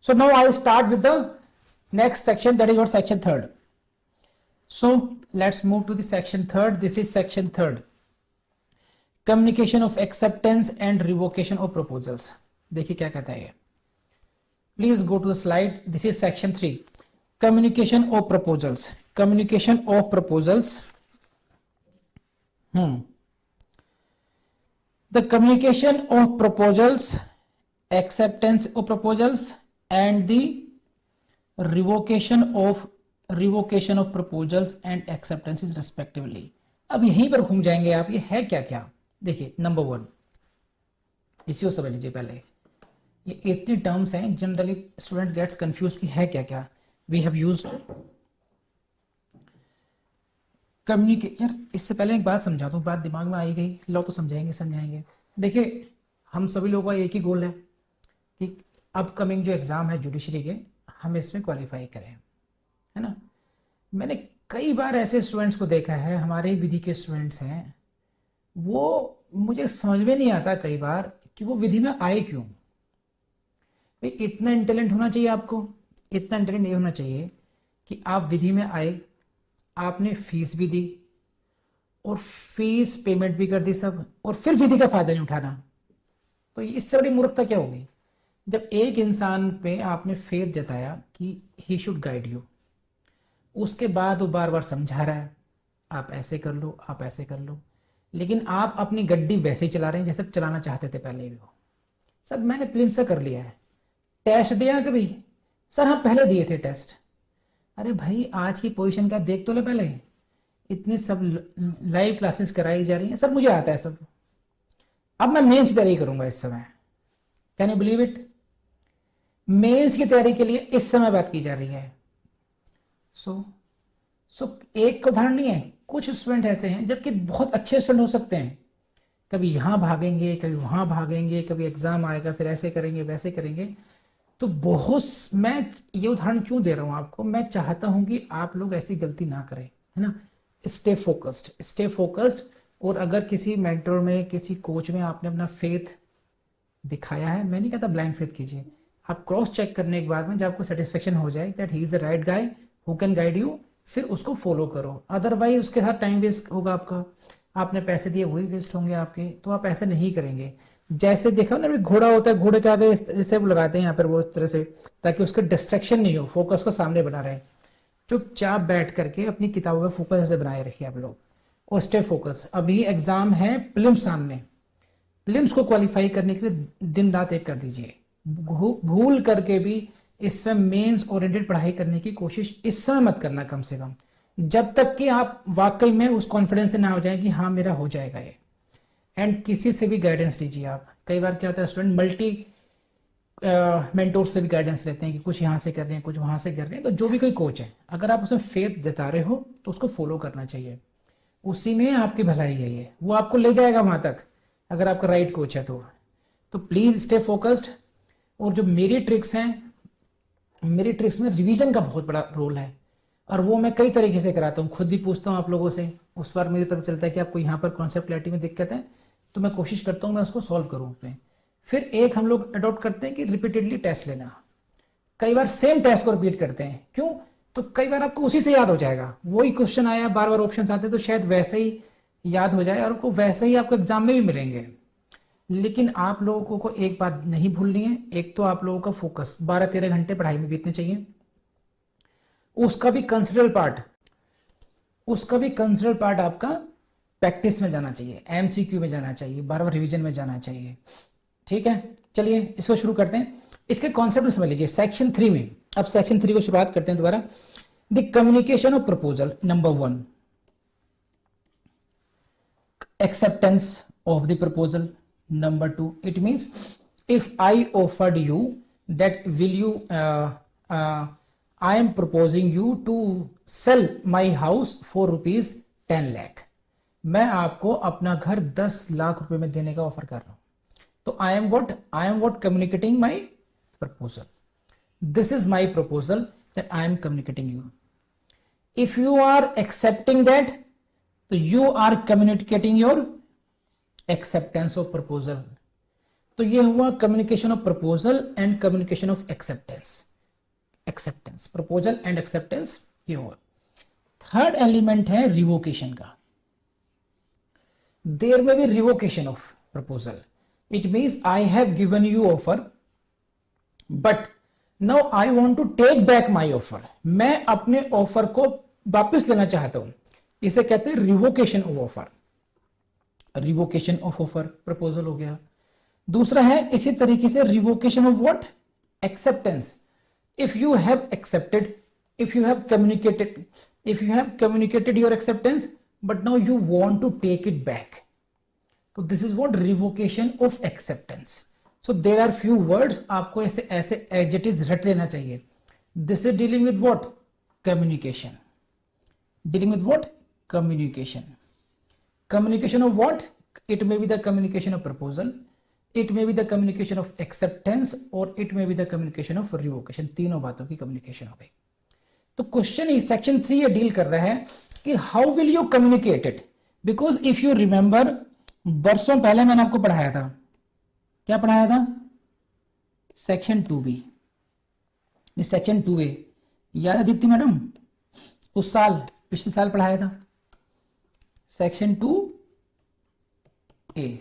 So now I start with the next section, that is what section third. So let's move to the section third. This is section third. Communication of acceptance and revocation of proposals. देखिए क्या कहता है ये. Please go to the slide. This is section 3. Communication of proposals. Communication of proposals. The communication of proposals, acceptance of proposals, and the revocation of proposals and acceptances respectively. अब यहीं पर घूम जाएंगे आप. ये है क्या क्या. देखिए नंबर 1, इसी को समझ लीजिए. पहले ये इतनी टर्म्स हैं, जनरली स्टूडेंट गेट्स कंफ्यूज कि है क्या क्या. We have used communicate. यार इससे पहले एक बात समझा दूं, बात दिमाग में आई गई, लो तो समझाएंगे. देखिए हम सभी लोगों का एक ही गोल है कि अपकमिंग जो एग्ज़ाम है जुडिशरी के, हम इसमें क्वालिफाई करें, है ना. मैंने कई बार ऐसे स्टूडेंट्स को देखा है, हमारे विधि के स्टूडेंट्स हैं, वो मुझे समझ में नहीं आता कई बार कि वो विधि में आए क्यों. भाई इतना इंटेलिजेंट होना चाहिए आपको. इतना इंटेलिजेंट ये होना चाहिए कि आप विधि में आए, आपने फीस भी दी और फीस पेमेंट भी कर दी सब, और फिर विधि का फायदा नहीं उठाना. तो इससे बड़ी मूर्खता क्या होगी. जब एक इंसान पे आपने फेथ जताया कि ही शुड गाइड यू, उसके बाद वो बार बार समझा रहा है आप ऐसे कर लो, आप ऐसे कर लो, लेकिन आप अपनी गड्डी वैसे ही चला रहे हैं जैसे चलाना चाहते थे पहले भी. वो सर मैंने प्रीलिम्स से कर लिया है. टेस्ट दिया कभी. सर हाँ पहले दिए थे टेस्ट. अरे भाई आज की पोजीशन का देख तो ले पहले. इतनी सब लाइव क्लासेस कराई जा रही हैं, सब मुझे आता है सब. अब मैं मेंस की तैयारी करूंगा इस समय. Can you believe it. Mains की तैयारी के लिए इस समय बात की जा रही है. सो एक उदाहरण नहीं है, कुछ स्टूडेंट ऐसे हैं, जबकि बहुत अच्छे स्टूडेंट हो सकते हैं, कभी यहां भागेंगे, कभी वहां भागेंगे, कभी एग्जाम आएगा फिर ऐसे करेंगे वैसे करेंगे. तो बहुत, मैं ये उदाहरण क्यों दे रहा हूं आपको, मैं चाहता हूं कि आप लोग ऐसी गलती ना करें, है ना. Stay focused. और अगर किसी मेंटर में, किसी कोच में आपने अपना फेथ दिखाया है, मैं नहीं कहता ब्लाइंड फेथ कीजिए, आप क्रॉस चेक करने के बाद में जब आपको सेटिस्फेक्शन हो जाए that he is the right guy who can guide you, फिर उसको फॉलो करो. अदरवाइज उसके साथ टाइम वेस्ट होगा आपका, आपने पैसे दिए वही वेस्ट होंगे आपके. तो आप ऐसे नहीं करेंगे. जैसे देखा ना, घोड़ा होता है, घोड़े के आगे जैसे वो लगाते हैं यहाँ पर वो इस तरह से, ताकि उसका डिस्ट्रैक्शन नहीं हो, फोकस को सामने बना रहे. चुपचाप बैठ करके अपनी किताबों में फोकस ऐसे बनाए रखिए आप लोग, और स्टे फोकस. अभी एग्जाम है, प्रीलिम्स सामने, प्रीलिम्स को क्वालिफाई करने के लिए दिन रात एक कर दीजिए. भूल करके भी इस समय मेंस ओरिएंटेड पढ़ाई करने की कोशिश इस समय मत करना, कम से कम जब तक कि आप वाकई में उस कॉन्फिडेंस से ना हो जाए कि हाँ मेरा हो जाएगा ये. एंड किसी से भी गाइडेंस लीजिए आप. कई बार क्या होता है, स्टूडेंट मल्टी मेंटोर से भी गाइडेंस लेते हैं कि कुछ यहाँ से कर रहे हैं, कुछ वहाँ से कर रहे हैं. तो जो भी कोई कोच है, अगर आप उसमें फेथ जता रहे हो तो उसको फॉलो करना चाहिए. उसी में आपकी भलाई है, ये वो आपको ले जाएगा वहाँ तक, अगर आपका राइट कोच है तो प्लीज़ स्टे फोकस्ड. और जो मेरी ट्रिक्स हैं, मेरी ट्रिक्स में रिवीजन का बहुत बड़ा रोल है, और वो मैं कई तरीके से कराता हूँ. खुद भी पूछता हूँ आप लोगों से, उस पर मुझे पता चलता है कि आपको यहाँ पर कॉन्सेप्ट क्लैरिटी में दिक्कत है, तो मैं कोशिश करता हूँ मैं उसको सॉल्व करूँ अपने. फिर एक हम लोग अडॉप्ट करते हैं कि रिपीटेडली टेस्ट लेना. कई बार सेम टेस्ट को रिपीट करते हैं. क्यों? तो कई बार आपको उसी से याद हो जाएगा. वही क्वेश्चन आया, बार बार ऑप्शन आते हैं, तो शायद वैसे ही याद हो जाए और आपको वैसे ही आपको एग्जाम में भी मिलेंगे. लेकिन आप लोगों को एक बात नहीं भूलनी है, एक तो आप लोगों का फोकस 12-13 घंटे पढ़ाई में बीतने चाहिए. उसका भी कंसिडरल पार्ट आपका प्रैक्टिस में जाना चाहिए, एमसीक्यू में जाना चाहिए, बार बार रिवीजन में जाना चाहिए. ठीक है, चलिए इसको शुरू करते हैं. इसके कॉन्सेप्ट में समझ लीजिए. सेक्शन 3 में, अब सेक्शन 3 को शुरुआत करते हैं दोबारा. The communication of proposal. Number 1, acceptance of the proposal. Number 2, it means if I offered you that will you I am proposing you to sell my house for rupees 10 lakh. मैं आपको अपना घर 10 लाख रुपए में देने का ऑफर कर रहा हूं. तो I am what communicating my proposal. This is my proposal that I am communicating you. If you are accepting that, तो you are communicating your acceptance of proposal. तो ये हुआ communication of proposal and communication of acceptance. Acceptance, proposal and acceptance ये हुआ। Third element है revocation का। There may be revocation of proposal. It means I have given you offer but now I want to take back my offer. मैं अपने offer को वापस लेना चाहता हूं, इसे कहते हैं revocation of offer. Revocation of offer proposal हो गया। दूसरा है इसी तरीके से revocation of what, acceptance. If you have accepted, if you have communicated your acceptance but now you want to take it back, तो this is what revocation of acceptance. So there are few words, आपको ऐसे adjectives रट लेना चाहिए। This is dealing with what, communication. Dealing with what, communication. Communication of what? It may be the communication of proposal, it may be the communication of acceptance और it may be the communication of revocation। तीनों बातों की communication हो गई। तो question इस section 3 ये deal कर रहा है कि how will you communicate it. Because if you remember, बरसों पहले मैंने आपको पढ़ाया था, क्या पढ़ाया था, सेक्शन 2B, सेक्शन 2A याद है दीप्ति मैडम, उस साल, पिछले साल पढ़ाया था section 2A।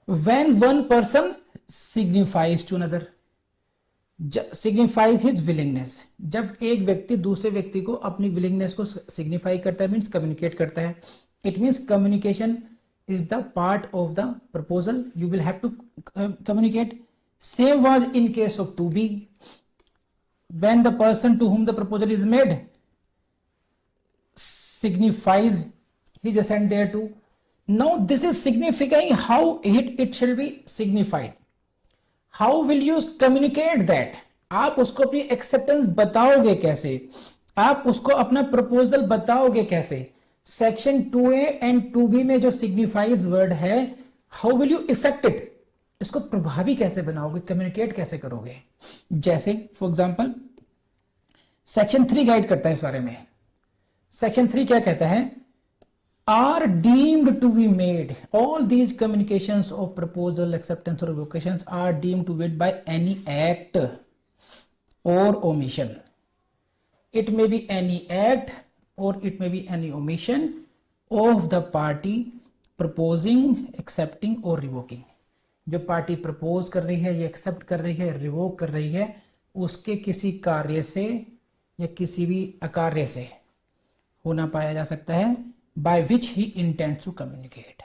When one person signifies to another, signifies his willingness, जब एक व्यक्ति दूसरे व्यक्ति को अपनी willingness को signify करता है, means communicate करता है, it means communication is the part of the proposal, you will have to communicate। Same was in case of 2B, when the person to whom the proposal is made signifies his assent thereto। Now this is signifying how it shall be signified। How will you communicate that? आप उसको अपनी acceptance बताओगे कैसे, आप उसको अपना proposal बताओगे कैसे। सेक्शन 2A एंड 2B में जो सिग्निफाइज वर्ड है, how will you effect it, इसको प्रभावी कैसे बनाओगे, कम्युनिकेट कैसे करोगे। जैसे फॉर एग्जांपल सेक्शन 3 गाइड करता है इस बारे में। सेक्शन 3 क्या कहता है, are deemed to be made, all these communications of proposal, acceptance और revocations are deemed to be made by any act or omission. It may be any act or it may be any omission of the party proposing, accepting or revoking. जो party propose कर रही है, ये accept कर रही है, revoke कर रही है, उसके किसी कार्य से या किसी भी अकार्य से होना पाया जा सकता है, by which he intend to communicate.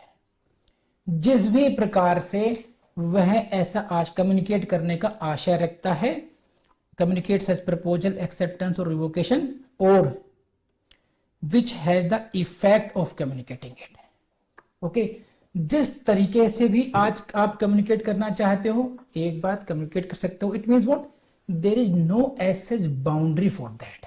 जिस भी प्रकार से वह ऐसा आज कम्युनिकेट करने का आशय रखता है, कम्युनिकेट सच प्रपोजल, एक्सेप्टेंस और रिवोकेशन, और which has the effect of communicating it. Okay, जिस तरीके से भी आज आप कम्युनिकेट करना चाहते हो, एक बात कम्युनिकेट कर सकते हो। It means what, there is no as such boundary for that,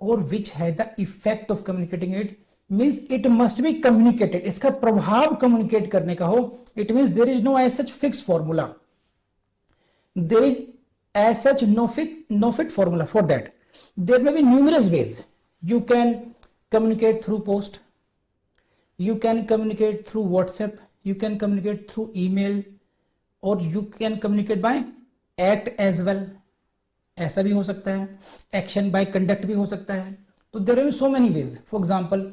और विच है the effect of communicating it, means it must be communicated, इसका प्रभाव कम्युनिकेट करने का हो। It means there is no as such fix formula, there is as such no fit formula for that. There may be numerous ways you can communicate through post, you can communicate through WhatsApp, you can communicate through email, or you can communicate by act as well, ऐसा भी हो सकता है, action by conduct भी हो सकता है। तो there are so many ways। for example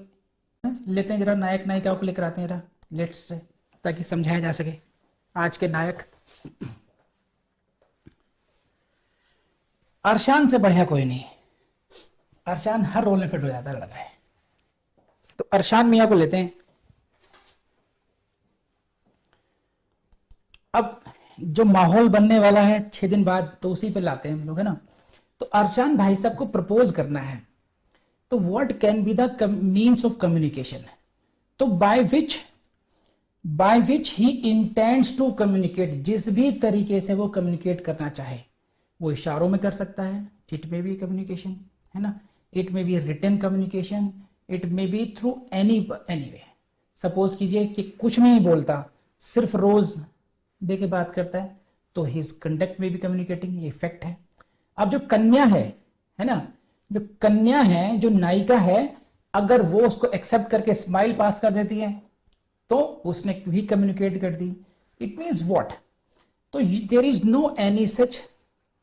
लेते हैं जरा नायक नायिकाओं को लेकर आते हैं जरा, लेट्स से, ताकि समझाया जा सके आज के नायक। अरशान से बढ़िया कोई नहीं, अरशान हर रोल में फिट हो जाता है लगा है। तो अरशान मियां को लेते हैं। अब जो माहौल बनने वाला है 6 दिन बाद, तो उसी पे लाते हैं हम लोग, है ना। तो अरशान भाई साहब को प्रपोज करना है, तो what can be the means of communication, तो by which he intends to communicate, जिस भी तरीके से वो कम्युनिकेट करना चाहे, वो इशारों में कर सकता है, इट मे बी कम्युनिकेशन, है ना, it may be written communication, it may be through any way. Suppose कीजिए कि कुछ नहीं बोलता, सिर्फ रोज दे के बात करता है, तो हिज कंडक्ट में भी कम्युनिकेटिंग, ये इफेक्ट है। अब जो कन्या है ना, जो कन्या है, जो नायिका है, अगर वो उसको एक्सेप्ट करके स्माइल पास कर देती है, तो उसने भी कम्युनिकेट कर दी। It means what? So there is no any such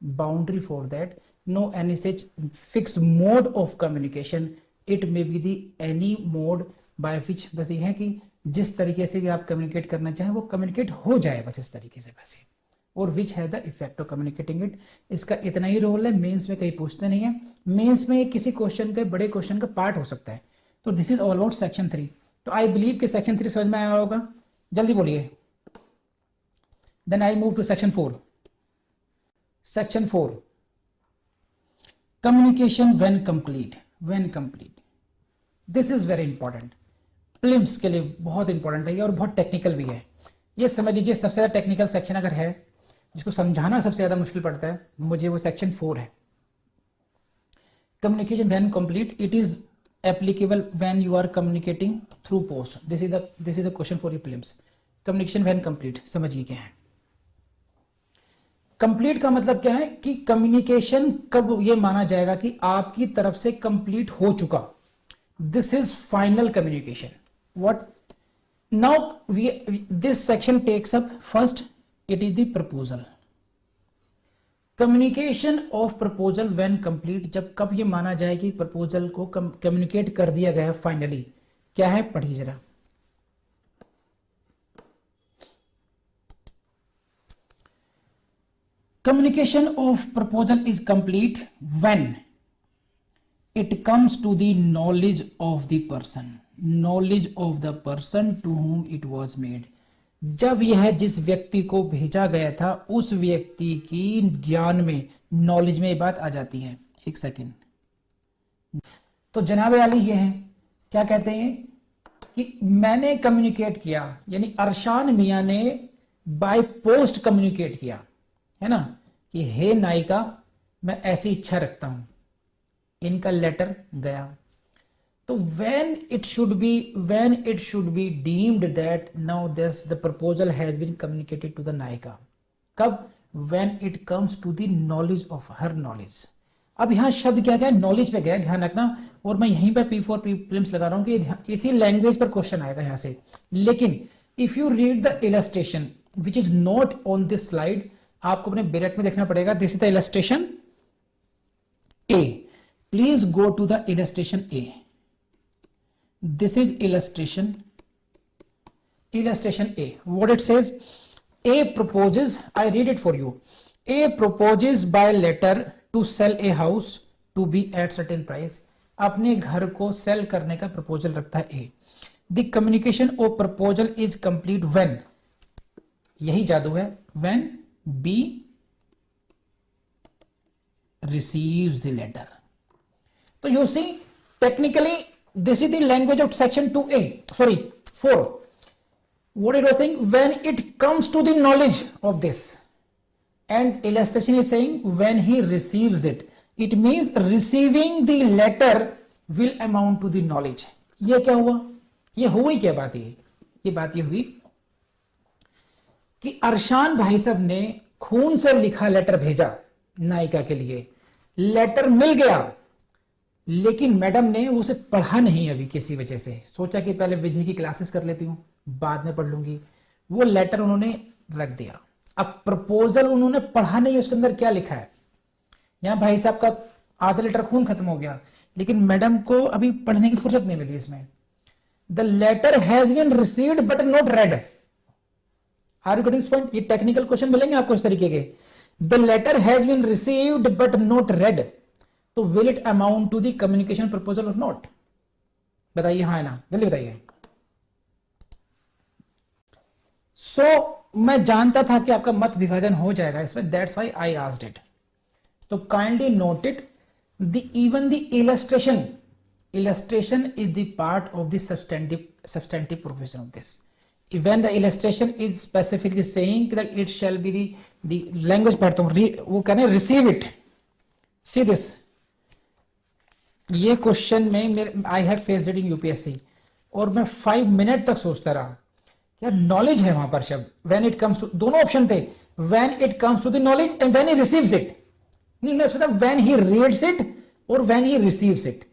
boundary for that, no any such fixed mode of communication. It may be the any mode by which, बस ये है कि जिस तरीके से भी आप कम्युनिकेट करना चाहें वो कम्युनिकेट हो जाए बस इस तरीके से बस, और विच है the effect of communicating it. इसका इतना ही रोल है. मेंस में कहीं पूछते नहीं है. मेंस में किसी क्वेश्चन के बड़े क्वेश्चन का पार्ट हो सकता है. तो this is all about section 3. तो आई बिलीव कि सेक्शन 3 समझ में आया होगा. जल्दी बोलिए. Then I move to section 4. Section 4, communication when complete. When complete, this is very important. Prelims के लिए बहुत इंपॉर्टेंट है और बहुत टेक्निकल भी है. ये समझ लीजिए सबसे ज्यादा टेक्निकल सेक्शन अगर है जिसको समझाना सबसे ज्यादा मुश्किल पड़ता है मुझे, वो सेक्शन 4 है. Communication when complete, it is applicable when you are communicating through post. This is the question for your prelims. Communication when complete समझिए क्या है. कंप्लीट का मतलब क्या है कि कम्युनिकेशन कब ये माना जाएगा कि आपकी तरफ से कंप्लीट हो चुका. This is final communication. What now this section takes up first, it is the proposal. Communication of proposal when complete, जब कब ये माना जाए कि प्रपोजल को कम्युनिकेट कर दिया गया है फाइनली. क्या है पढ़िए जरा. Communication of proposal is complete when it comes to the knowledge of the person. Knowledge of the person to whom it was made. जब यह जिस व्यक्ति को भेजा गया था उस व्यक्ति की ज्ञान में, नॉलेज में ये बात आ जाती है. एक सेकेंड. तो जनाब वाली ये है, क्या कहते हैं कि मैंने कम्युनिकेट किया, यानी अरशान मियां ने बाय पोस्ट कम्युनिकेट किया है ना कि हे नायिका मैं ऐसी इच्छा रखता हूं. इनका लेटर गया. तो when it should be deemed that now this the proposal has been communicated to the नायिका. कब? when it comes to the knowledge of her knowledge. अब यहां शब्द क्या क्या है, नॉलेज पे गया, ध्यान रखना. और मैं यहीं पर P4 प्रीलिम्स लगा रहा हूं कि इसी लैंग्वेज पर क्वेश्चन आएगा यहां से. लेकिन if you read the illustration which is not on this slide, आपको अपने ब्रैकेट में देखना पड़ेगा. This is the illustration A. Please go to the illustration A. This is illustration A. What it says? A proposes, I read it for you. A proposes by letter to sell a house to be at certain price. अपने घर को cell करने का proposal रखता है A. The communication of proposal is complete when, यही जादू है, when B receives the letter. So you see, technically this is the language of section 2A, sorry 4. What it was saying, when it comes to the knowledge of this, and illustration is saying when he receives it. It means receiving the letter will amount to the knowledge. ये क्या हुआ, ये हुई क्या बात, ये बात ये हुई कि अरशान भाई साहब ने खून से लिखा लेटर भेजा नायिका के लिए. लेटर मिल गया, लेकिन मैडम ने उसे पढ़ा नहीं अभी किसी वजह से. सोचा कि पहले विधि की क्लासेस कर लेती हूं, बाद में पढ़ लूंगी. वो लेटर उन्होंने रख दिया. अब प्रपोजल उन्होंने पढ़ा नहीं, उसके अंदर क्या लिखा है. यहां भाई साहब का आधा लीटर खून खत्म हो गया, लेकिन मैडम को अभी पढ़ने की फुर्सत नहीं मिली इसमें. The letter has been received but not read. Are you getting point? ये टेक्निकल क्वेश्चन मिलेंगे आपको इस तरीके के. The letter has been received but not read, तो will it amount to the communication proposal or not? बताइए, हाँ है ना, जल्दी बताइए. सो मैं जानता था कि आपका मत विभाजन हो जाएगा इसमें, that's why I asked it. तो kindly note it, the even the illustration is the part of the substantive provision of this. When the illustration is specifically saying that it shall be the language पढ़ता हूं, वो कहने receive it. See this, ये question में I have faced it in UPSC, और मैं 5 minute तक सोचता रहा क्या नॉलेज है वहां पर शब्द. व्हेन इट कम्स टू, दोनों ऑप्शन थे, when it comes to the knowledge and when he receives it. नहीं, व्हेन ही रीड्स इट और व्हेन ही रिसीव्स इट.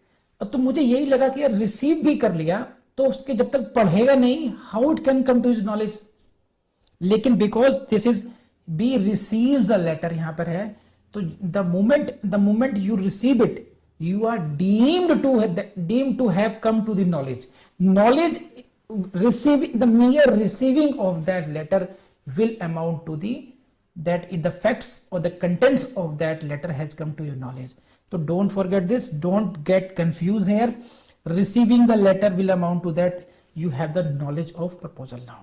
तो मुझे यही लगा कि यार रिसीव भी कर लिया तो उसके जब तक पढ़ेगा नहीं, how it can come to his knowledge. लेकिन because this is B receives the letter यहां पर है, तो the moment you receive it you are deemed to have come to the knowledge receiving, the mere receiving of that letter will amount to the facts or the contents of that letter has come to your knowledge. So don't forget this, don't get confused here. Receiving the letter will amount to that you have the knowledge of proposal now.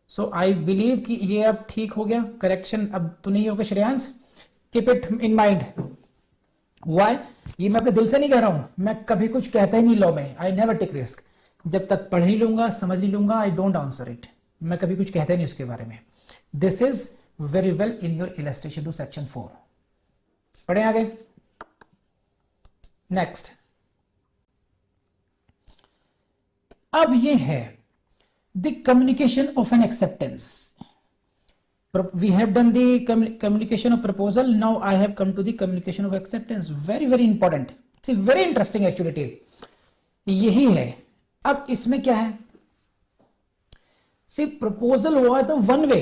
So I believe कि ये अब ठीक हो गया, correction अब तो नहीं होगा Shreyansh, keep it in mind. Why? ये मैं अपने दिल से नहीं कह रहा हूं, मैं कभी कुछ कहता ही नहीं लॉ में, आई नेवर टेक रिस्क, जब तक पढ़ नहीं लूंगा समझ नहीं लूंगा आई डोंट आंसर इट, मैं कभी कुछ कहता ही नहीं उसके बारे में. This is very well in your illustration to section 4. पढ़े आगे. नेक्स्ट, अब ये है the communication of an acceptance. We have done the communication of proposal. Now I have come to the communication of acceptance. Very important. It's very interesting actually it is. यही है. अब इसमें क्या है? See, proposal was the one way.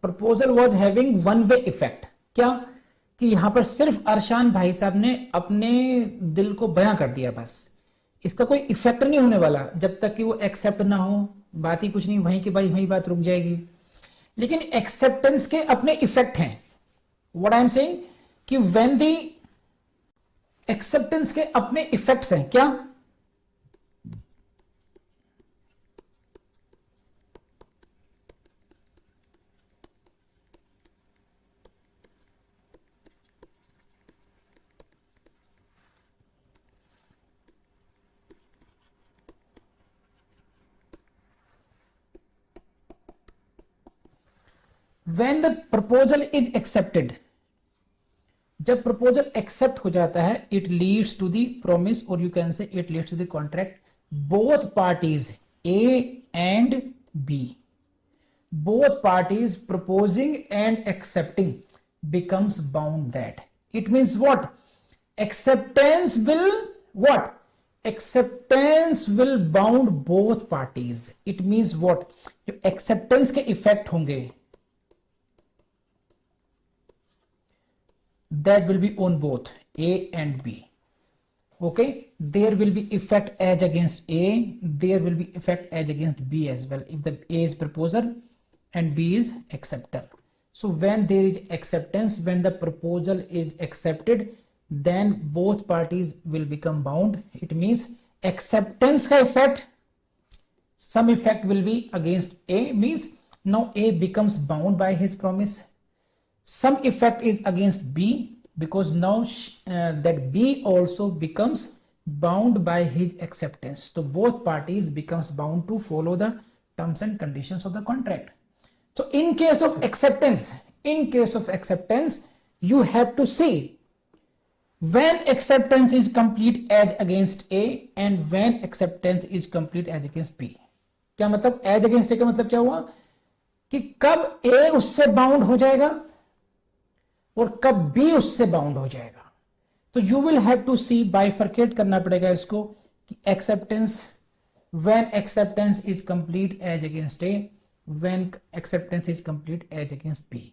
Proposal was having one way effect. क्या? कि यहां पर सिर्फ अरशान भाई साहब ने अपने दिल को बयां कर दिया बस. इसका कोई इफेक्ट नहीं होने वाला जब तक कि वो एक्सेप्ट ना हो, बात ही कुछ नहीं, वहीं की वहीं बात रुक जाएगी. लेकिन एक्सेप्टेंस के अपने इफेक्ट हैं. व्हाट आई एम सेइंग कि व्हेन दी एक्सेप्टेंस के अपने इफेक्ट्स हैं. क्या? When the proposal is accepted, जब प्रपोजल एक्सेप्ट हो जाता है, it leads to the promise और you can say it leads to the contract. Both parties A and B, both parties proposing and accepting becomes bound that. It means what? Acceptance will what? Acceptance will bound both parties. It means what? जो acceptance के effect होंगे that will be on both A and B. Okay, there will be effect as against A, there will be effect as against B as well if the A is proposer and B is acceptor. So when there is acceptance, when the proposal is accepted, then both parties will become bound. It means acceptance का effect, some effect will be against A, means now A becomes bound by his promise. Some effect is against B because now that B also becomes bound by his acceptance. So both parties becomes bound to follow the terms and conditions of the contract. So in case of acceptance, you have to see when acceptance is complete as against A and when acceptance is complete as against B. क्या मतलब as against A का मतलब क्या हुआ कि कब A उससे bound हो जाएगा और कब बी उससे बाउंड हो जाएगा. तो you will have to see, bifurcate करना पड़ेगा इसको कि acceptance, when acceptance is complete as against A, when acceptance is complete as against B.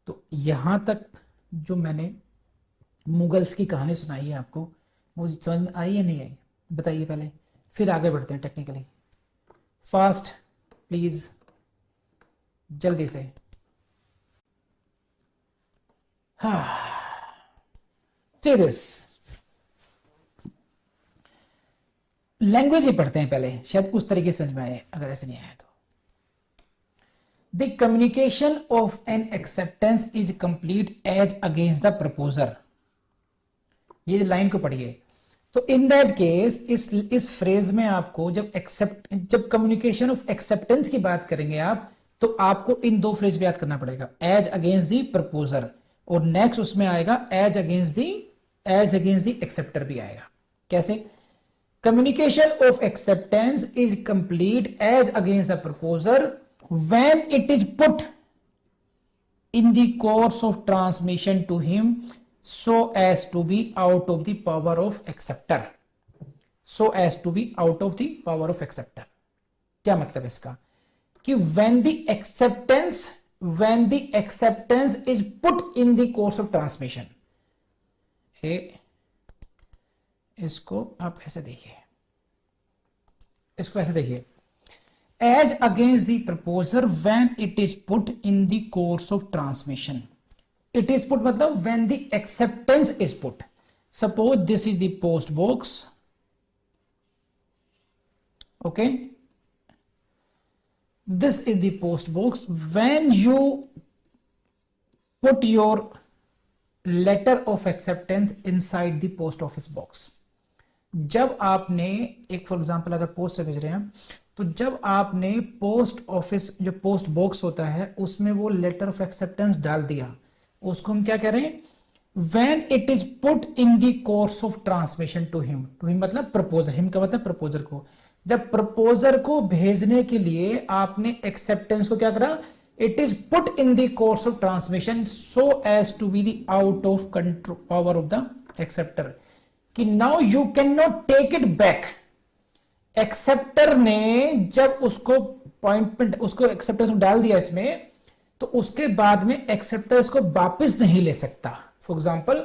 तो यहां तक जो मैंने मुगल्स की कहानी सुनाई है आपको, वो समझ में आई या नहीं आई बताइए पहले, फिर आगे बढ़ते हैं टेक्निकली. फास्ट प्लीज, जल्दी से. See this. लैंग्वेज ही पढ़ते हैं पहले, शायद उस तरीके से समझ में आए, अगर ऐसे नहीं आया तो. The communication of an acceptance is complete as against the proposer. ये लाइन को पढ़िए. तो इन दैट केस इस फ्रेज में आपको जब कम्युनिकेशन ऑफ एक्सेप्टेंस की बात करेंगे आप, तो आपको इन दो फ्रेज पे याद करना पड़ेगा. एज अगेंस्ट द प्रपोजर और नेक्स्ट उसमें आएगा एज अगेंस्ट द एक्सेप्टर भी आएगा. कैसे? Communication of acceptance is complete as against the proposer when it is put in the course of transmission to him so as to be out of the power of acceptor. So as to be out of the power of acceptor. क्या मतलब इसका? कि when the acceptance is put in the course of transmission, इसको आप ऐसे देखिए, इसको ऐसे देखिए, as against the proposer when it is put in the course of transmission. It is put मतलब when the acceptance is put. Suppose this is the post box, okay, this is the post box. When you put your letter of acceptance inside the post office box, जब आपने एक for example अगर post से भेज रहे हैं, तो जब आपने पोस्ट ऑफिस जो पोस्ट बॉक्स होता है उसमें वो लेटर ऑफ एक्सेप्टेंस डाल दिया, उसको हम क्या कह रहे हैं, when it is put in the course of transmission to him मतलब प्रपोजर, हिम का मतलब प्रपोजर को, जब प्रपोजर को भेजने के लिए आपने एक्सेप्टेंस को क्या करा, it is put in the course of transmission so as to be the out of control power of the acceptor, कि now you cannot take it back. Acceptor ने जब उसको पॉइंट उसको एक्सेप्टेंस में डाल दिया इसमें, तो उसके बाद में एक्सेप्टर इसको वापस नहीं ले सकता. For example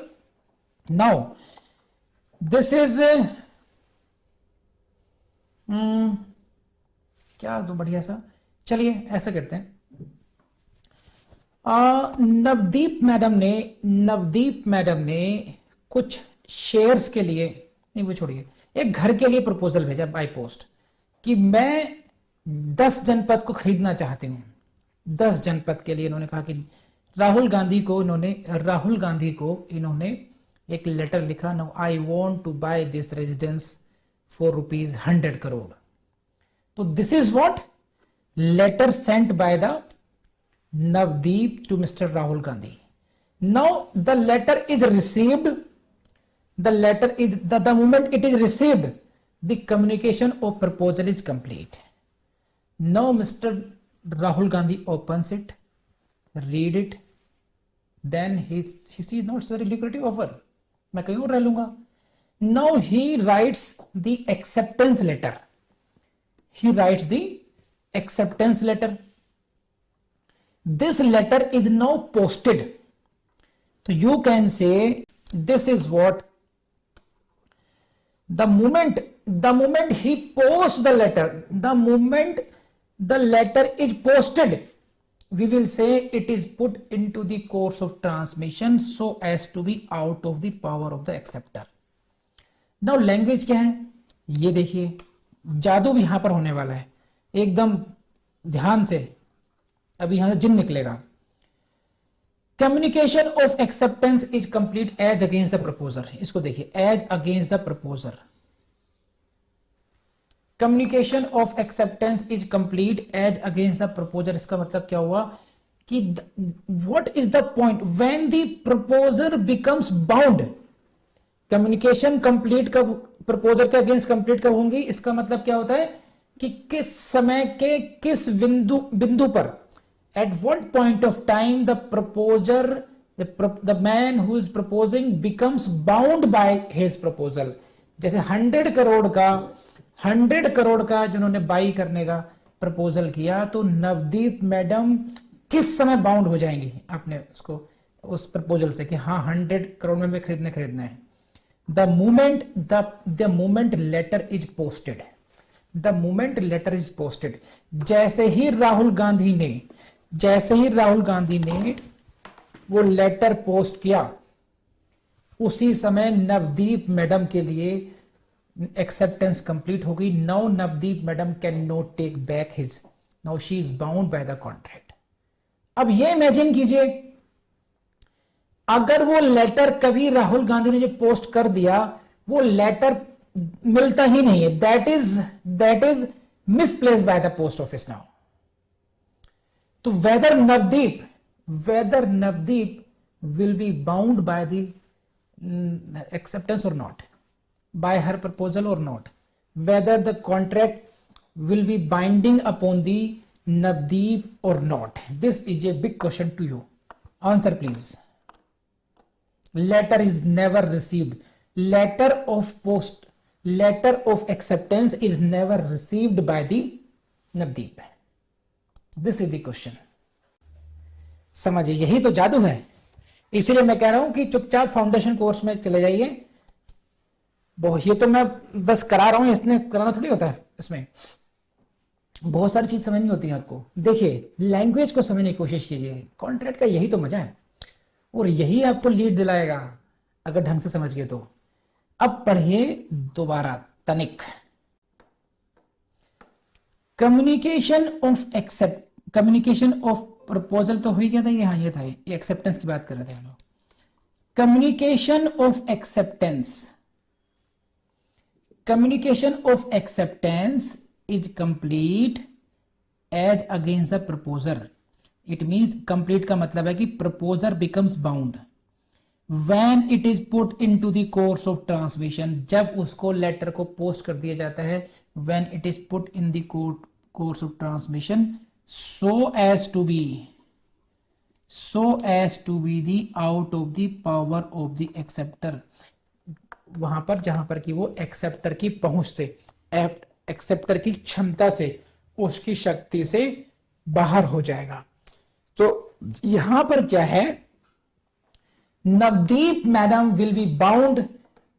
now this is क्या दो बढ़िया सा, चलिए ऐसा करते हैं. नवदीप मैडम ने कुछ शेयर्स के लिए, नहीं वो छोड़िए, एक घर के लिए प्रपोजल भेजा बाय पोस्ट कि मैं 10 जनपद को खरीदना चाहती हूं. 10 जनपद के लिए इन्होंने कहा कि राहुल गांधी को इन्होंने एक लेटर लिखा, no I want to buy this residence for ₹100 crore. तो this is what letter sent by the Navdeep to mister Rahul Gandhi. Now the letter is received. The letter is the moment it is received, the communication of proposal is complete. Now Mr. Rahul Gandhi opens it, read it, then he sees not very lucrative offer. मैं कहीं और रह लूंगा. Now he writes the acceptance letter. He writes the acceptance letter. This letter is now posted. So you can say this is what. The moment he posts the letter, the moment the letter is posted, we will say it is put into the course of transmission so as to be out of the power of the acceptor. Now language क्या है, ये देखिए, जादू भी यहां पर होने वाला है, एकदम ध्यान से, अभी यहां से जिन निकलेगा. Communication of acceptance is complete as against the proposer. इसको देखिए, as against the proposer. Communication of acceptance is complete as against the proposer. इसका मतलब क्या हुआ कि what is the point when the proposer becomes bound. Communication complete कब proposer के against complete कब होंगी, इसका मतलब क्या होता है कि किस समय के किस बिंदु पर, at what point of time the proposer, the man who is proposing becomes bound by his proposal. जैसे 100 करोड़ का जिन्होंने बाई करने का प्रपोजल किया, तो नवदीप मैडम किस समय बाउंड हो जाएंगी आपने उसको उस प्रपोजल से कि हाँ 100 करोड़ में खरीदना है. The moment letter is posted, the moment letter is posted, जैसे ही राहुल गांधी ने वो लेटर पोस्ट किया, उसी समय नवदीप मैडम के लिए एक्सेप्टेंस कंप्लीट हो गई. Now Navdeep madam can not take back his, now she is bound by the contract. अब ये इमेजिन कीजिए, अगर वो लेटर कभी राहुल गांधी ने जो पोस्ट कर दिया, वो लेटर मिलता ही नहीं है, that is misplaced by the post office. Now तो whether Navdeep will be bound by the acceptance or not, by her proposal or not, whether the contract will be binding upon the Navdeep or not, this is a big question to you. Answer please. Letter is never received. Letter of acceptance is never received by the Navdeep. This is the question. समझिए, यही तो जादू है। इसलिए मैं कह रहा हूं कि चुपचाप फाउंडेशन कोर्स में चले जाइए। ये तो मैं बस करा रहा हूं, इसने कराना थोड़ी होता है। इसमें बहुत सारी चीज समझनी होती है आपको। देखिए, लैंग्वेज को समझने की कोशिश कीजिए, कॉन्ट्रैक्ट का यही तो मजा है, और यही आपको लीड दिलाएगा अगर ढंग से समझ गए तो। अब पढ़िए दोबारा तनिक। कम्युनिकेशन ऑफ प्रपोजल तो हो ही गया था ये। हाँ, ये था, ये एक्सेप्टेंस की बात कर रहे थे हम लोग। Communication of acceptance is complete as against the proposer. It means complete का मतलब है कि proposer becomes bound when it is put into the course of transmission, जब उसको लेटर को पोस्ट कर दिया जाता है। When it is put in the course of transmission so as to be the out of the power of the acceptor, वहां पर जहां पर कि वो एक्सेप्टर की पहुंच से, एक्सेप्टर की क्षमता से, उसकी शक्ति से बाहर हो जाएगा। तो यहां पर क्या है, Navdeep madam will be bound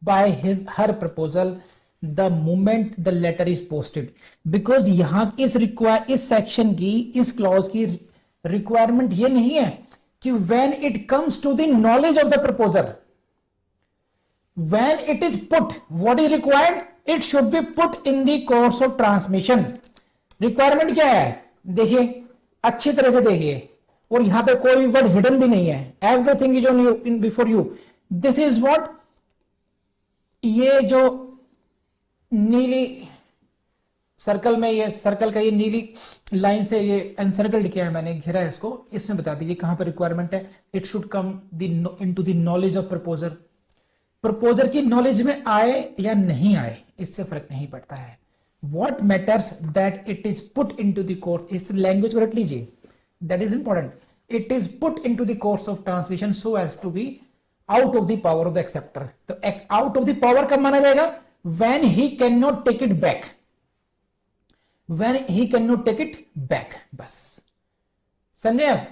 by her proposal the moment the letter is posted. Because यहां इस सेक्शन की, इस क्लॉज की रिक्वायरमेंट ये नहीं है कि when it comes to the knowledge of the proposer, when it is put, what is required, it should be put in the course of transmission. Requirement क्या है, देखिए अच्छी तरह से देखिए, और यहां पे कोई वर्ड हिडन भी नहीं है। Everything is on you, in before you. This is what, ये जो नीली सर्कल में, ये सर्कल का ये नीली लाइन से ये एनसर्कल्ड किया है मैंने, घेरा है इसको, इसमें बता दीजिए कहां पर रिक्वायरमेंट है। It should come into the knowledge of proposer. Proposer की नॉलेज में आए या नहीं आए, इससे फर्क नहीं पड़ता है। What matters that it is put into the course, इस लैंग्वेज को रट लीजिए, that is important. It is put into the course of transmission so as to be out of the power of the acceptor. तो out of the power कब माना जाएगा, when he cannot take it back, when he cannot take it back, बस समझे आप।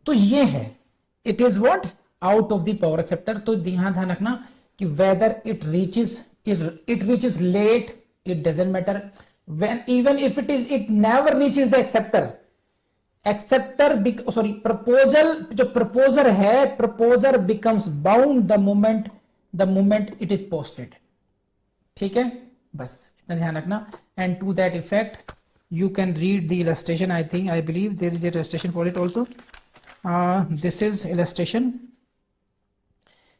तो ये है, it is what out of the power acceptor। तो ध्यान रखना कि whether it reaches late, it doesn't matter। when even if it never reaches the proposal, जो प्रपोजर है, proposer becomes bound the moment it is posted। ठीक है, बस इतना ध्यान रखना। And to that effect you can read the illustration. I believe there is illustration for it also. This is illustration,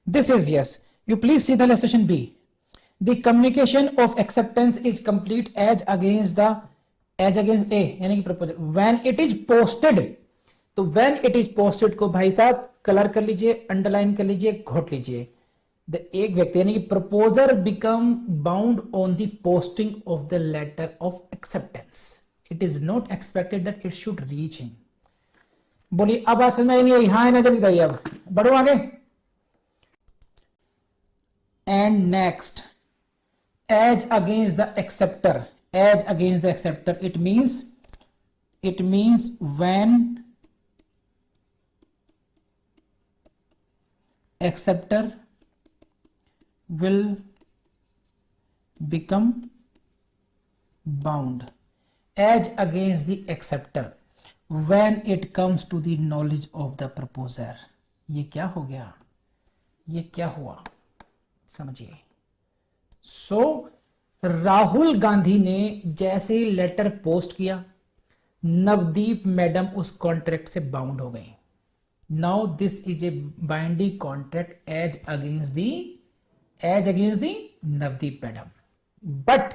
this is, yes, you please see the illustration B. The communication of acceptance is complete as against A, यानी कि proposal, when it is posted. तो when it is posted को भाई साहब colour कर लीजिए, underline कर लीजिए, घोट लीजिए। एक व्यक्ति यानी कि proposer become bound on the posting of the letter of acceptance. It is not expected that it should reach him. बोलिए अब बात समझ में नहीं आई? हाँ है ना, जल्दी बताइए, अब बढ़ो आगे। And next, as against the acceptor. As against the acceptor, it means when acceptor will become bound as against the acceptor when it comes to the knowledge of the proposer। ये क्या हो गया, ये क्या हुआ, समझिए। सो राहुल गांधी ने जैसे ही लेटर पोस्ट किया, नवदीप मैडम उस कॉन्ट्रैक्ट से बाउंड हो गई। Now this is a binding contract as against the Navdeep madam, but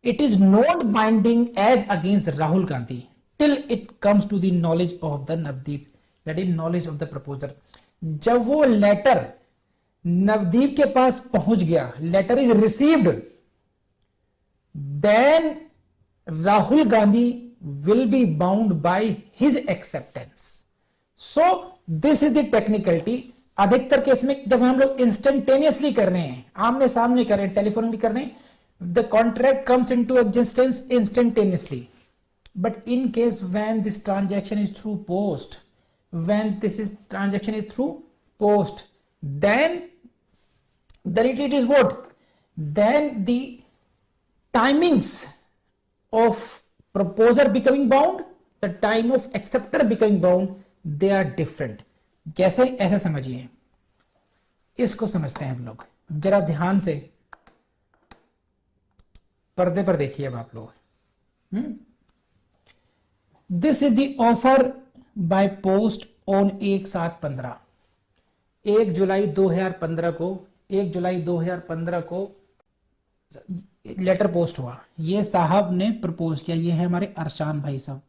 it is not binding as against Rahul Gandhi till it comes to the knowledge of the Navdeep, that is knowledge of the proposer। जब वो letter Navdeep के पास पहुंच गया, letter is received, then Rahul Gandhi will be bound by his acceptance। so this is the technicality। अधिकतर case में जब हम लोग इंस्टेंटेनियसली कर रहे हैं, आमने सामने कर रहे हैं, टेलीफोनिकली कर रहे हैं, the contract comes into existence instantaneously. But in case when this transaction is through post, when this is transaction is through post, then it is what? Then the timings of proposer becoming bound, the time of acceptor becoming bound, they are different. कैसे? ऐसे समझिए, इसको समझते हैं हम लोग, जरा ध्यान से पर्दे पर देखिए अब आप लोग। This is the offer by post on 1/7/15, 1 जुलाई 2015 को, 1 जुलाई 2015 को लेटर पोस्ट हुआ। ये साहब ने प्रपोज किया, ये है हमारे अरशान भाई साहब,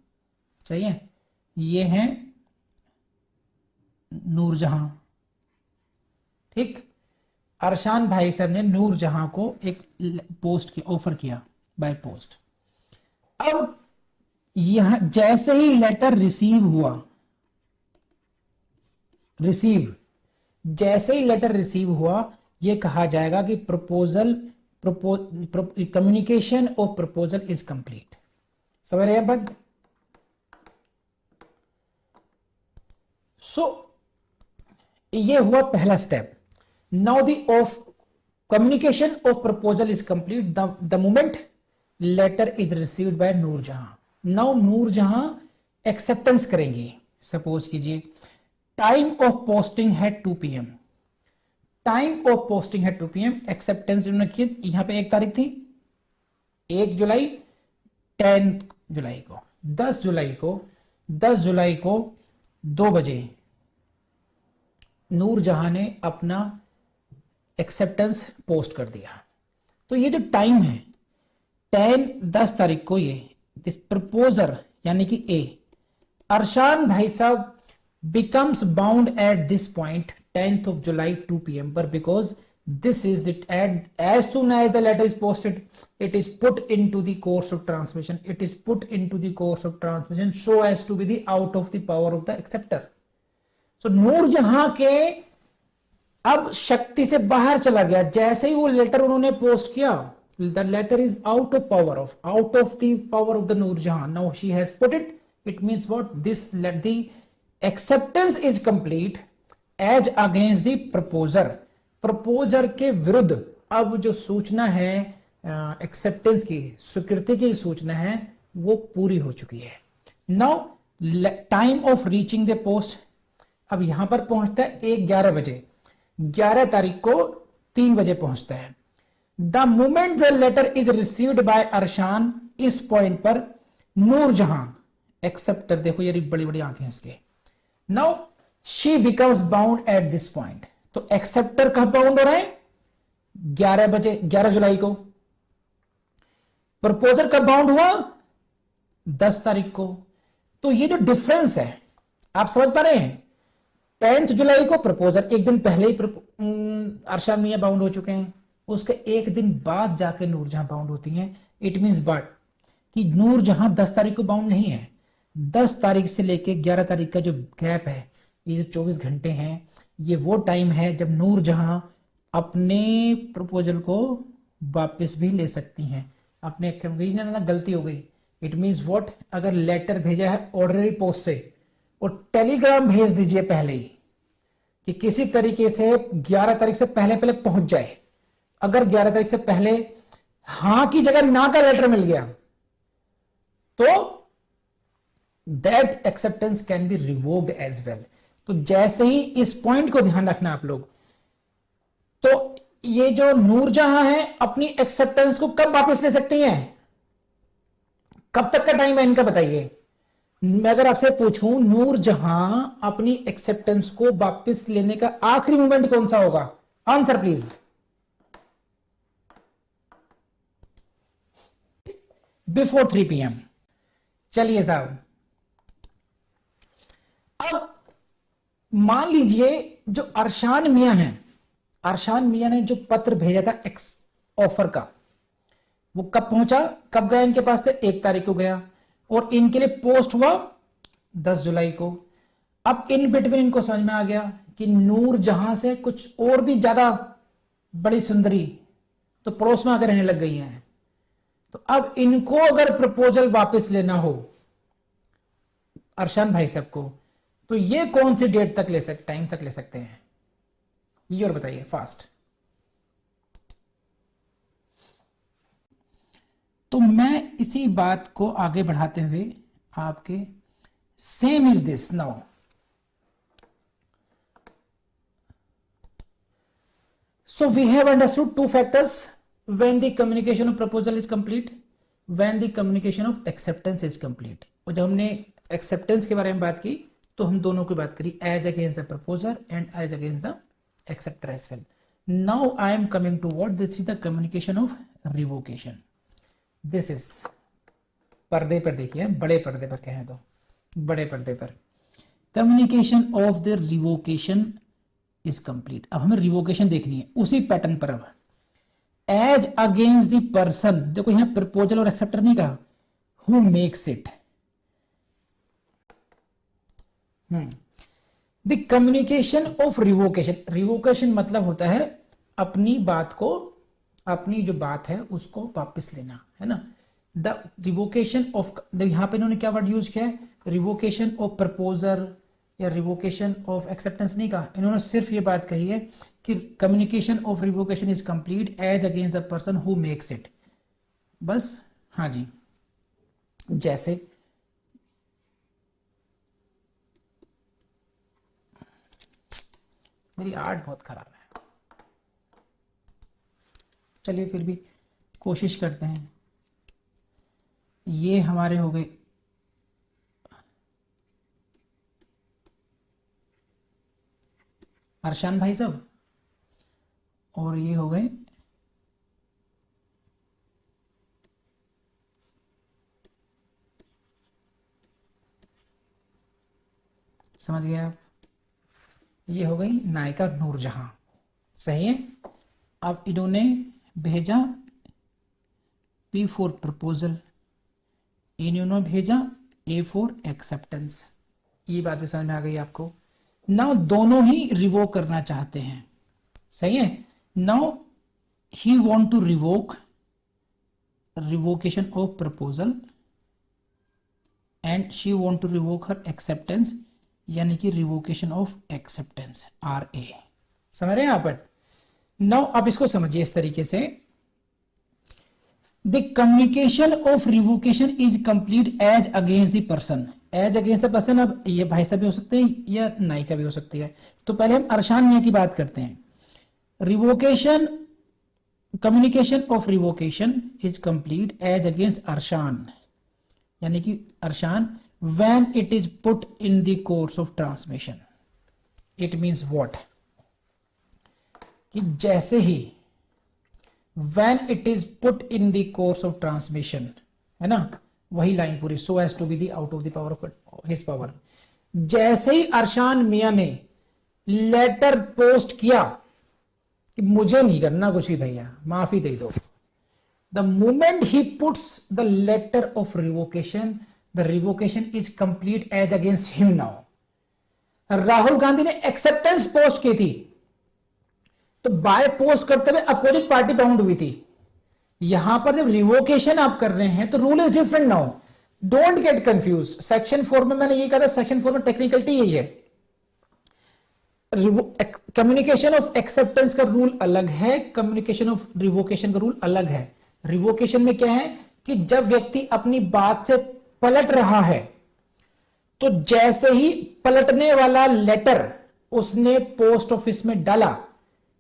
सही है, ये हैं नूरजहां, ठीक। अरशान भाई साहब ने नूरजहां को एक पोस्ट की ऑफर किया बाय पोस्ट। अब यहां जैसे ही लेटर रिसीव हुआ, जैसे ही लेटर रिसीव हुआ, यह कहा जाएगा कि communication of proposal is complete. समझ रहे हैं बात? सो ये हुआ पहला step. Now the of communication of proposal is complete the moment letter is received by Noorjahan. Now Noorjahan acceptance करेंगे। सपोज कीजिए टाइम ऑफ पोस्टिंग है 2 PM, टाइम ऑफ पोस्टिंग है 2 PM, एक्सेप्टेंस उन्होंने की यहां पे 1 तारीख थी, 1 जुलाई, 10 जुलाई को, 10 जुलाई को 2 बजे नूरजहां ने अपना एक्सेप्टेंस पोस्ट कर दिया। तो ये जो टाइम है 10 तारीख को, ये दिस प्रपोजर यानी कि ए अरशान भाई साहब becomes bound at this point 10th of July 2 PM पर, because this is the as soon as the letter is posted, it is put into the course of transmission, so as to be the out of the power of the acceptor. So Noor Jahan के अब शक्ति से बाहर चला गया, जैसे ही वो letter उन्होंने पोस्ट किया, the letter is out of the power of the Noorjahan. Now she has put it, it means what? The acceptance is complete as against the proposer के विरुद्ध अब जो सूचना है एक्सेप्टेंस की, स्वीकृति की सूचना है, वो पूरी हो चुकी है। Now time of reaching the post, अब यहां पर पहुंचता है 11 बजे, 11 तारीख को 3 बजे पहुंचता है। The moment the letter is received by Arshan, इस पॉइंट पर नूरजहां एक्सेप्टर, देखो ये बड़ी बड़ी आंखें इसके, now she becomes bound at this point. तो एक्सेप्टर कब बाउंड हो रहा है? 11 बजे, 11 जुलाई को। प्रपोजर कब बाउंड हुआ? 10 तारीख को। तो ये जो डिफरेंस है आप समझ पा रहे हैं? 10 जुलाई को प्रपोजर, एक दिन पहले ही अरशान मियां बाउंड हो चुके हैं, उसके एक दिन बाद जाके नूरजहां बाउंड होती हैं। इट मींस बट कि नूरजहां 10 तारीख को बाउंड नहीं है। 10 तारीख से लेके 11 तारीख का जो गैप है, ये जो 24 घंटे हैं, ये वो टाइम है जब नूरजहां अपने प्रपोजल को वापस भी ले सकती हैं। अपने ना गलती हो गई, इट मींस व्हाट, अगर लेटर भेजा है ऑर्डिनरी पोस्ट से, और टेलीग्राम भेज दीजिए पहले ही कि किसी तरीके से 11 तारीख से पहले पहले पहुंच जाए। अगर 11 तारीख से पहले हां की जगह ना का लेटर मिल गया तो that acceptance can be revoked as well. तो जैसे ही इस पॉइंट को ध्यान रखना आप लोग, तो ये जो नूरजहां है अपनी एक्सेप्टेंस को कब वापस ले सकती हैं? कब तक का टाइम है इनका बताइए? मैं अगर आपसे पूछूं नूरजहां अपनी एक्सेप्टेंस को वापस लेने का आखिरी मोमेंट कौन सा होगा? Answer please. Before 3 PM। चलिए साहब, अब मान लीजिए जो अरशान मियां हैं, अरशान मियां ने जो पत्र भेजा था ऑफर का, वो कब पहुंचा, कब गया इनके पास से? 1 तारीख को गया, और इनके लिए पोस्ट हुआ 10 जुलाई को। अब इन बिटवीन इनको समझ में आ गया कि नूरजहां से कुछ और भी ज्यादा बड़ी सुंदरी तो पड़ोस में आकर रहने लग गई हैं। तो अब इनको अगर प्रपोजल वापस लेना हो अरशान भाई साहब को, तो ये कौन सी डेट तक टाइम तक ले सकते हैं, ये और बताइए फास्ट। तो मैं इसी बात को आगे बढ़ाते हुए आपके same is this now, so we have understood two factors when the communication of proposal is complete, when the communication of acceptance is complete। और जब हमने acceptance के बारे में बात की तो हम दोनों की बात करी, as against the proposer and as against the acceptor as well। Now I am coming to what this is the communication of revocation। This is पर्दे पर देखिए, बड़े पर्दे पर कहें तो बड़े पर्दे पर communication of the revocation is complete. अब हमें रिवोकेशन देखनी है उसी पैटर्न पर। अब एज अगेंस्ट द पर्सन, देखो यहां प्रपोजल और एक्सेप्टर नहीं कहा, who makes it. The communication of revocation, revocation मतलब होता है अपनी बात को, अपनी जो बात है उसको वापस लेना, है ना। द रिवोकेशन ऑफ, यहां पे इन्होंने क्या वर्ड यूज किया है, रिवोकेशन ऑफ प्रपोजर या रिवोकेशन ऑफ एक्सेप्टेंस नहीं कहा, इन्होंने सिर्फ ये बात कही है कि communication of revocation is complete as against the person who makes it, बस। हाँ जी, जैसे मेरी आर्ट बहुत खराब है, चलिए फिर भी कोशिश करते हैं। ये हमारे हो गए अरशान भाई साहब, और ये हो गए समझ गए आप, ये हो गई नायिका नूरजहां, सही है। अब इन्होंने भेजा P फॉर प्रपोजल, इन्होंने भेजा A फॉर एक्सेप्टेंस, ये बातें समझ में आ गई आपको। नाउ दोनों ही रिवोक करना चाहते हैं, सही है। Now he want to revoke revocation of proposal and she want to revoke her acceptance, यानी कि रिवोकेशन ऑफ एक्सेप्टेंस RA, समझ रहे हैं आप। नाउ आप इसको समझिए इस तरीके से, the communication of revocation is complete as against the person, as against the person. अब ये भाई साहब भी हो सकते हैं या नायिका भी हो सकती है, तो पहले हम अरशान मियां की बात करते हैं। Revocation, communication of revocation is complete as against Arshan, यानी कि Arshan, when it is put in the course of transmission. It means what, कि जैसे ही when it is put in the course of transmission, है ना, वही लाइन पूरी, so as to be the out of the power of his power। जैसे ही अरशान मियां ने letter post किया कि मुझे नहीं करना कुछ भी भैया, माफी दे दो, the moment he puts the letter of revocation, the revocation is complete as against him now। Rahul Gandhi ने एक्सेप्टेंस पोस्ट की थी, तो बाय पोस्ट करते हुए अपोजिट पार्टी बाउंड हुई थी। यहां पर जब रिवोकेशन आप कर रहे हैं तो rule is different now, don't get confuse. Section 4 में मैंने ये कहा था, सेक्शन 4 में टेक्निकलिटी यही है, कम्युनिकेशन ऑफ एक्सेप्टेंस का रूल अलग है, कम्युनिकेशन ऑफ रिवोकेशन का रूल अलग है। रिवोकेशन में क्या है कि जब व्यक्ति अपनी बात से पलट रहा है, तो जैसे ही पलटने वाला लेटर उसने पोस्ट ऑफिस में डाला,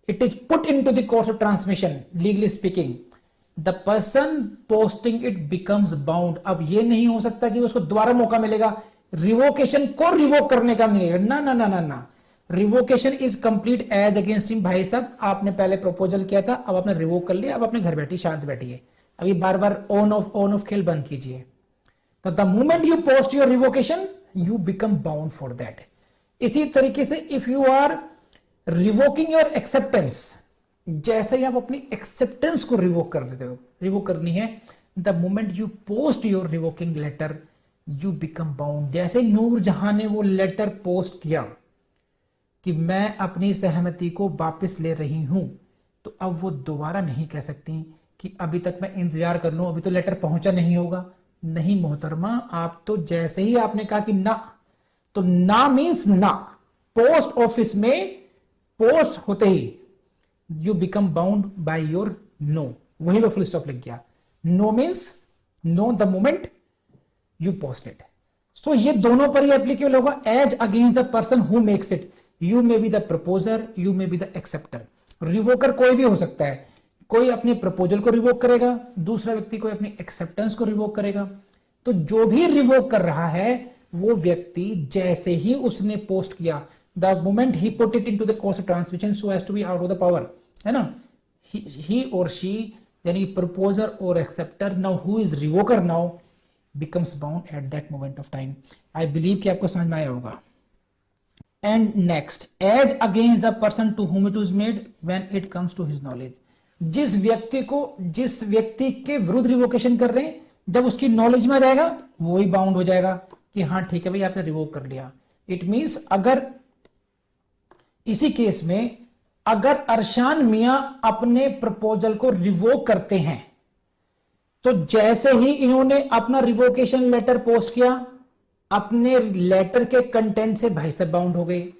it is put into the course of transmission, legally speaking the person posting it becomes bound। अब ये नहीं हो सकता कि उसको दोबारा मौका मिलेगा रिवोकेशन को रिवोक करने का, मिलेगा ना ना ना ना ना। Revocation is complete as against him. भाई साहब आपने पहले प्रपोजल किया था, अब आपने रिवोक कर लिया, अब अपने घर बैठी शांत बैठिए, अभी बार बार ऑन ऑफ खेल बंद कीजिए। तो the moment you post your revocation you become bound for that. इसी तरीके से if you are revoking your acceptance, जैसे ही आप अपनी एक्सेप्टेंस को रिवोक कर देते हो, रिवोक करनी है, the moment you post your revoking letter you become bound. जैसे नूरजहां ने वो लेटर पोस्ट किया कि मैं अपनी सहमति को वापस ले रही हूं, तो अब वो दोबारा नहीं कह सकती कि अभी तक मैं इंतजार कर लूं, अभी तो लेटर पहुंचा नहीं होगा, नहीं मोहतरमा, आप तो जैसे ही आपने कहा कि ना, तो ना मीन्स ना। पोस्ट ऑफिस में पोस्ट होते ही you become bound by your no, वही पे फुल स्टॉप लिख गया। No means no the moment you post it. So ये दोनों पर ही एप्लीकेबल होगा। As against the person who makes it, you may be the proposer, you may be the acceptor. Revoker कोई भी हो सकता है, कोई अपने प्रपोजल को रिवोक करेगा, दूसरा व्यक्ति कोई अपनी एक्सेप्टेंस को रिवोक करेगा। तो जो भी रिवोक कर रहा है वो व्यक्ति जैसे ही उसने पोस्ट किया, the moment he put it into the course of transmission so as to be out of the power, है ना, ही और शी यानी प्रपोजर और acceptor, now who is revoker now becomes bound at that moment of time. I believe कि आपको समझ में आया होगा। And next, as against the person to whom it is made when it comes to his knowledge. जिस व्यक्ति के विरुद्ध रिवोकेशन कर रहे हैं, जब उसकी नॉलेज में आ जाएगा वो ही बाउंड हो जाएगा कि हाँ ठीक है भाई आपने रिवोक कर लिया। इट मींस अगर इसी केस में अगर अरशान मियां अपने प्रपोजल को रिवोक करते हैं, तो जैसे ही इन्होंने अपना रिवोकेशन लेटर पोस्ट किया, अपने लेटर के कंटेंट से भाई साहब बाउंड हो गए।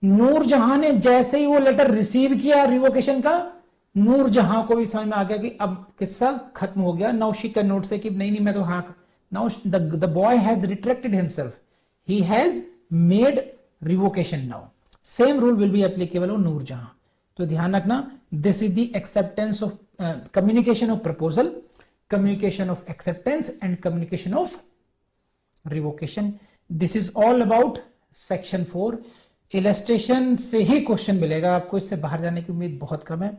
नूरजहां ने जैसे ही वो लेटर रिसीव किया रिवोकेशन का, नूरजहां को भी समझ में आ गया कि अब किस्सा खत्म हो गया। नाउ शी कैन नोट से कि नहीं मैं तो हाँ, now the boy has retracted himself, he has made revocation. Now same rule will be applicable on Noorjahan. तो ध्यान रखना, this is the acceptance of communication of proposal, communication of acceptance and communication of revocation. This is all about section 4. illustration से ही question मिलेगा आपको, इससे बाहर जाने की उम्मीद बहुत कम है।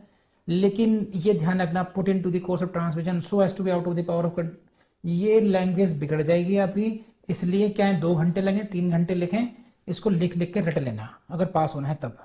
लेकिन ये ध्यान रखना, put into the course of transmission so as to be out of the power of, ये लैंग्वेज बिगड़ जाएगी आपकी। इसलिए क्या है, 2 घंटे लगे 3 घंटे लिखें, इसको लिख लिख के रट लेना अगर पास होना है तब।